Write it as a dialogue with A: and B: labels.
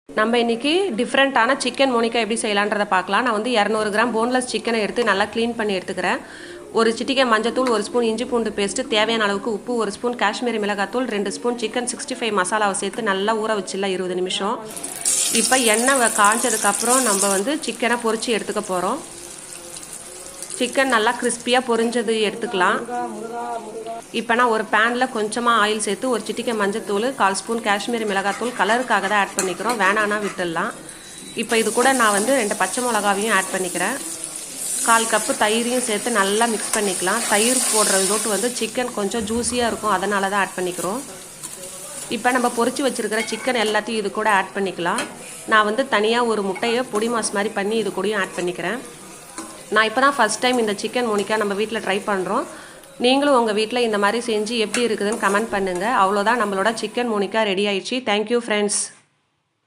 A: நம்ம இன்றைக்கி டிஃப்ரெண்ட்டான சிக்கன் மோனிகா எப்படி செய்யலான்றதை பார்க்கலாம். நான் வந்து 200 கிராம் போன்லெஸ் சிக்கனை எடுத்து நல்லா க்ளீன் பண்ணி எடுத்துக்கிறேன். ஒரு சிட்டிகை மஞ்சத்தூள், 1 ஸ்பூன் இஞ்சி பூண்டு பேஸ்ட்டு, தேவையான அளவுக்கு உப்பு, 1 ஸ்பூன் காஷ்மீரி மிளகாத்தூள், 2 ஸ்பூன் சிக்கன் 65 மசாலாவை சேர்த்து நல்லா ஊற வச்சிடலாம் 20 நிமிஷம். இப்போ எண்ணெய் காஞ்சதுக்கப்புறம் நம்ம வந்து சிக்கனை பொரித்து எடுத்துக்க போகிறோம். சிக்கன் நல்லா கிறிஸ்பியாக பொரிஞ்சது எடுத்துக்கலாம். இப்போ நான் ஒரு பேனில் கொஞ்சமாக ஆயில் சேர்த்து ஒரு சிட்டிகை மஞ்சத்தூள், 1/4 ஸ்பூன் காஷ்மீரி மிளகாத்தூள் கலருக்காக தான் ஆட் பண்ணிக்கிறோம், வேணான்னா விட்டுடலாம். இப்போ இது கூட நான் வந்து 2 பச்சை மிளகாவையும் ஆட் பண்ணிக்கிறேன். 1/4 கப்பு தயிரையும் சேர்த்து நல்லா மிக்ஸ் பண்ணிக்கலாம். தயிர் போடுறதோட்டு வந்து சிக்கன் கொஞ்சம் ஜூஸியாக இருக்கும், அதனால தான் ஆட் பண்ணிக்கிறோம். இப்போ நம்ம பொரிச்சு வச்சுருக்கிற சிக்கன் எல்லாத்தையும் இது கூட ஆட் பண்ணிக்கலாம். நான் வந்து தனியாக ஒரு முட்டையை பொடி மாஸ் மாதிரி பண்ணி இது கூடயும் ஆட் பண்ணிக்கிறேன். நான் இப்போ தான் ஃபஸ்ட் டைம் இந்த சிக்கன் மோனிகா நம்ம வீட்டில் ட்ரை பண்ணுறோம். நீங்களும் உங்கள் வீட்டில் இந்த மாதிரி செஞ்சு எப்படி இருக்குதுன்னு கமெண்ட் பண்ணுங்கள். அவ்வளோதான், நம்மளோட சிக்கன் மோனிகா ரெடி ஆயிடுச்சு. Thank you friends.